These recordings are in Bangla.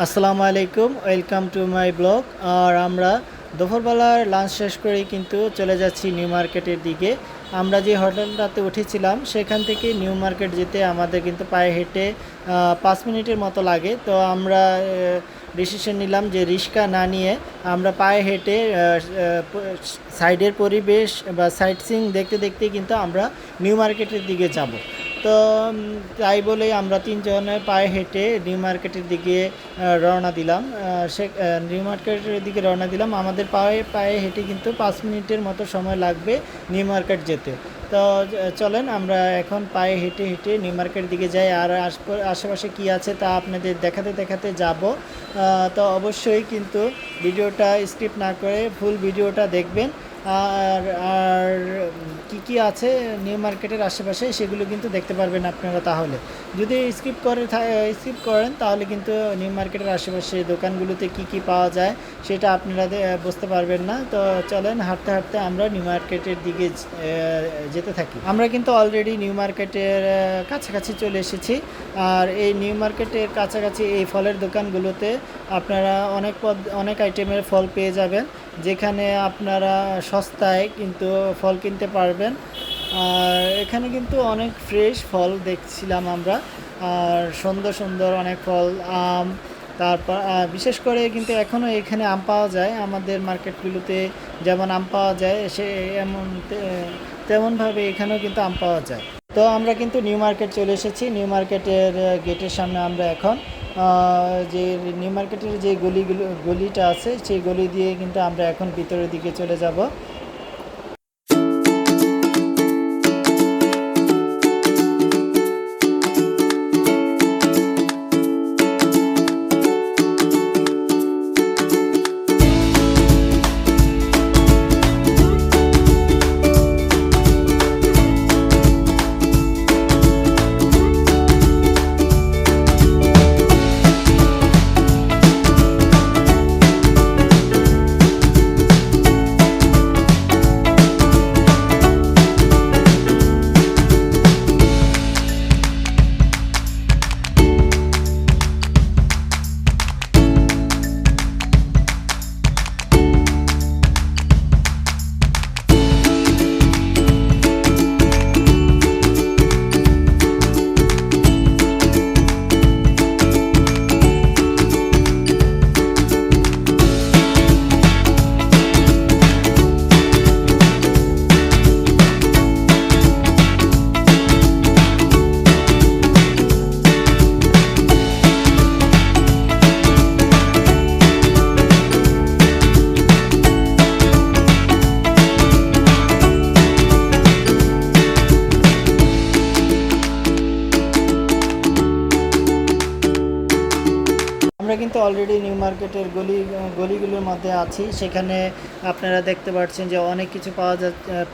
আসসালামু আলাইকুম, ওয়েলকাম টু মাই ব্লগ। আর আমরা দুপুরবেলার লাঞ্চ শেষ করেই কিন্তু চলে যাচ্ছি নিউ মার্কেটের দিকে। আমরা যে হোটেলটাতে উঠেছিলাম সেখান থেকে নিউ মার্কেট যেতে আমাদের কিন্তু পায়ে হেঁটে 5 মিনিটের মতো লাগে। তো আমরা ডিসিশন নিলাম যে রিক্সা না নিয়ে আমরা পায়ে হেঁটে সাইডের পরিবেশ বা সাইট সিইং দেখতে দেখতেই কিন্তু আমরা নিউ মার্কেটের দিকে যাব। তো তাই বলেই আমরা তিনজনে পায়ে হেঁটে নিউ মার্কেটের দিকে রওনা দিলাম। নিউ মার্কেটের দিকে রওনা দিলাম। আমাদের পায়ে পায়ে হেঁটে কিন্তু 5 মিনিটের মতো সময় লাগবে নিউ মার্কেট যেতে। তো চলেন আমরা এখন পায়ে হেঁটে হেঁটে নিউ মার্কেটের দিকে যাই, আর আশেপাশে কী আছে তা আপনাদের দেখাতে দেখাতে যাব। তো অবশ্যই কিন্তু ভিডিওটা স্কিপ না করে ফুল ভিডিওটা দেখবেন। আর আর কী আছে নিউ মার্কেটের আশেপাশে সেগুলো কিন্তু দেখতে পারবেন আপনারা। তাহলে যদি স্কিপ করেন তাহলে কিন্তু নিউ মার্কেটের আশেপাশে দোকানগুলোতে কী পাওয়া যায় সেটা আপনারা বুঝতে পারবেন না। তো চলেন হাঁটতে হাঁটতে আমরা নিউ মার্কেটের দিকে যেতে থাকি। আমরা কিন্তু অলরেডি নিউ মার্কেটের কাছাকাছি চলে এসেছি। আর এই নিউ মার্কেটের কাছাকাছি এই ফলের দোকানগুলোতে আপনারা অনেক আইটেমের ফল পেয়ে যাবেন, যেখানে আপনারা সস্তায় কিন্তু ফল কিনতে পারবেন। আর এখানে কিন্তু অনেক ফ্রেশ ফল দেখছিলাম আমরা, আর সুন্দর সুন্দর অনেক ফল, আম, তারপর বিশেষ করে কিন্তু এখনও এখানে আম পাওয়া যায়। আমাদের মার্কেটগুলোতে যেমন আম পাওয়া যায় তেমনভাবে এখানেও কিন্তু আম পাওয়া যায়। তো আমরা কিন্তু নিউ মার্কেট চলে এসেছি। নিউ মার্কেটের গেটের সামনে আমরা এখন যে নিউ মার্কেটের যে গলিটা আছে সেই গলি দিয়ে কিন্তু আমরা এখন ভিতরের দিকে চলে যাব। আমরা কিন্তু অলরেডি নিউ মার্কেটের গলিগুলোর মধ্যে আছি। সেখানে আপনারা দেখতে পাচ্ছেন যে অনেক কিছু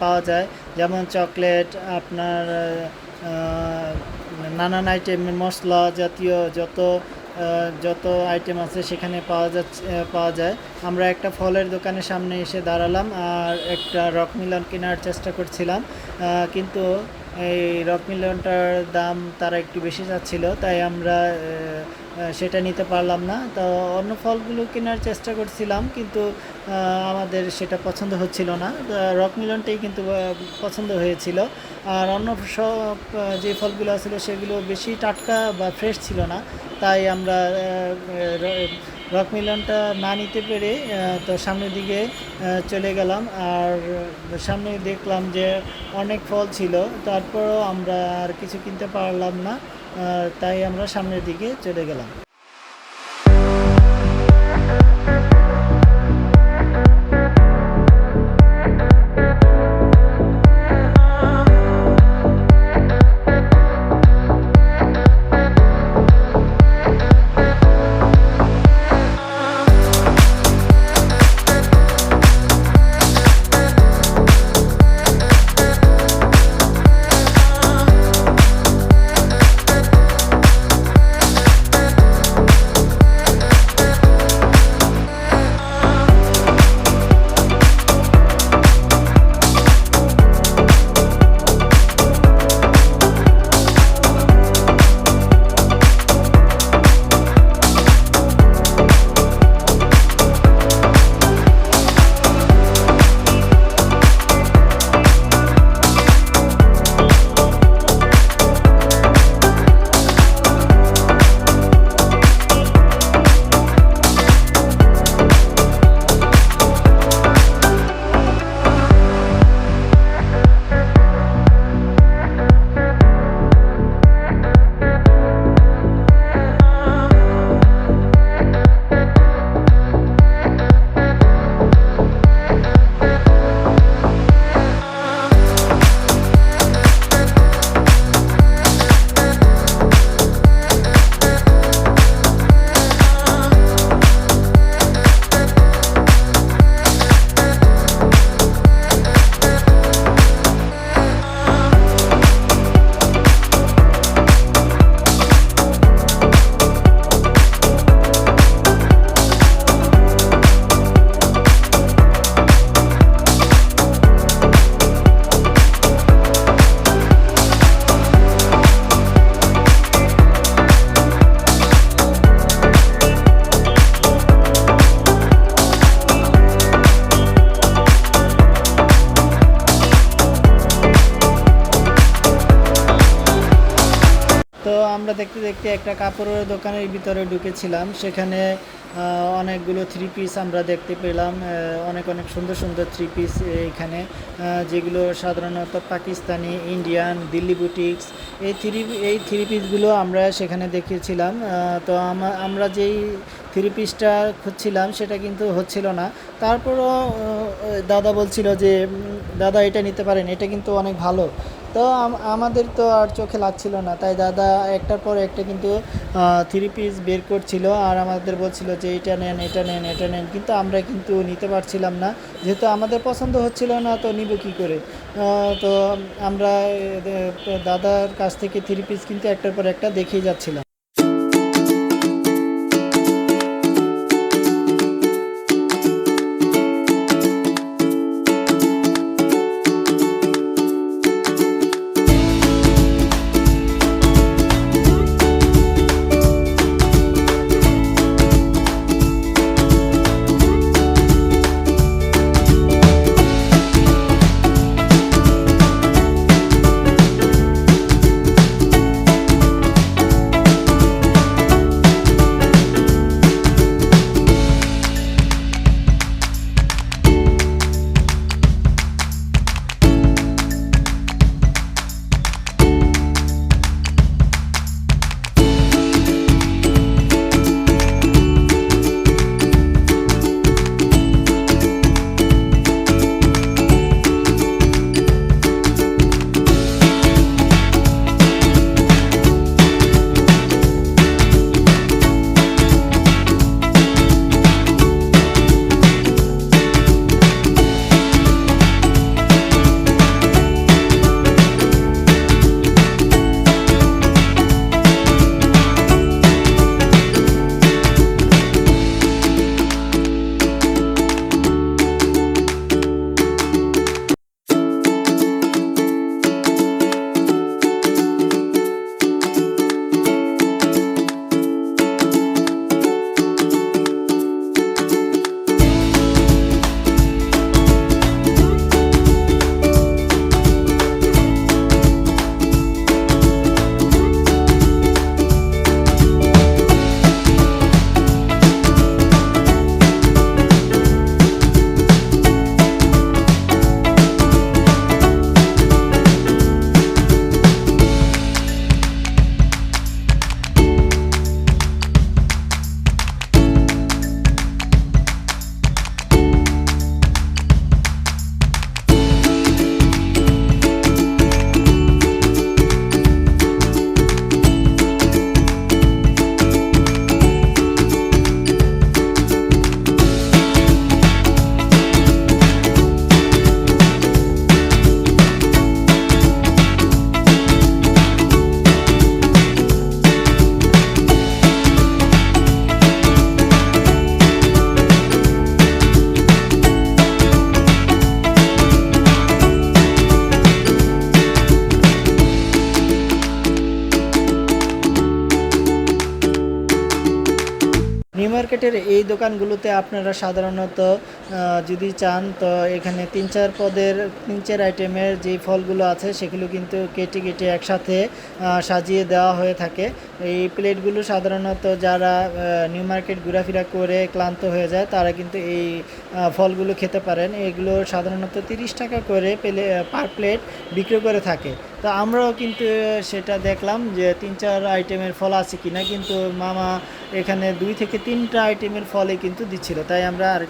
পাওয়া যায়, যেমন চকলেট, আপনার নানান আইটেমের মশলা জাতীয় যত আইটেম আছে সেখানে পাওয়া যায়। আমরা একটা ফলের দোকানের সামনে এসে দাঁড়ালাম আর একটা রকমিলন কেনার চেষ্টা করছিলাম, কিন্তু এই রকমিলনটার দাম তারা একটু বেশি চাচ্ছিল, তাই আমরা সেটা নিতে পারলাম না। তো অন্য ফলগুলো কেনার চেষ্টা করছিলাম, কিন্তু আমাদের সেটা পছন্দ হচ্ছিল না। রকমিলনটাই কিন্তু পছন্দ হয়েছিল। আর অন্য সব যে ফলগুলো আছিল সেগুলো বেশি টাটকা বা ফ্রেশ ছিল না, তাই আমরা রকমিলনটা না নিতে পেরে তো সামনের দিকে চলে গেলাম। আর সামনে দেখলাম যে অনেক ফল ছিল, তারপরও আমরা আর কিছু কিনতে পারলাম না, তাই আমরা সামনের দিকে চলে গেলাম। আমরা দেখতে দেখতে একটা কাপড়ের দোকানের ভিতরে ঢুকেছিলাম। সেখানে অনেকগুলো থ্রি পিস আমরা দেখতে পেলাম। অনেক অনেক সুন্দর সুন্দর থ্রি পিস এইখানে, যেগুলো সাধারণত পাকিস্তানি, ইন্ডিয়ান, দিল্লি বুটিক্স, এই থ্রি পিসগুলো আমরা সেখানে দেখিয়েছিলাম। তো আমরা যেই থ্রি পিসটা খুঁজছিলাম সেটা কিন্তু হচ্ছিল না। তারপরও দাদা বলছিল যে দাদা এটা নিতে পারেন, এটা কিন্তু অনেক ভালো। তো আমাদের তো আর চোখে লাগছিল না, তাই দাদা একটার পর একটা কিন্তু থ্রি পিস বের করছিল আর আমাদের বলছিল যে এটা নেন, এটা নেন, এটা নেন, কিন্তু আমরা কিন্তু নিতে পারছিলাম না, যেহেতু আমাদের পছন্দ হচ্ছিল না, তো নিব কী করে। তো আমরা দাদার কাছ থেকে থ্রি পিস কিন্তু একটার পর একটা দেখেই যাচ্ছিলাম। নিউ মার্কেটের এই দোকানগুলোতে আপনারা সাধারণত যদি চান, তো এখানে তিন চার আইটেমের যে ফলগুলো আছে সেগুলো কিন্তু কেটে কেটে একসাথে সাজিয়ে দেওয়া হয়ে থাকে। এই প্লেটগুলো সাধারণত যারা নিউ মার্কেট ঘোরাফেরা করে ক্লান্ত হয়ে যায় তারা কিন্তু এই ফলগুলো খেতে পারেন। এগুলো সাধারণত 30 টাকা করে পার প্লেট বিক্রি করে থাকে। তো আমরাও কিন্তু সেটা দেখলাম যে 3-4 আইটেমের ফল আছে কিনা, কিন্তু মামা এখানে 2 থেকে 3টা আইটেমের ফলই কিন্তু দিচ্ছিল, তাই আমরা আর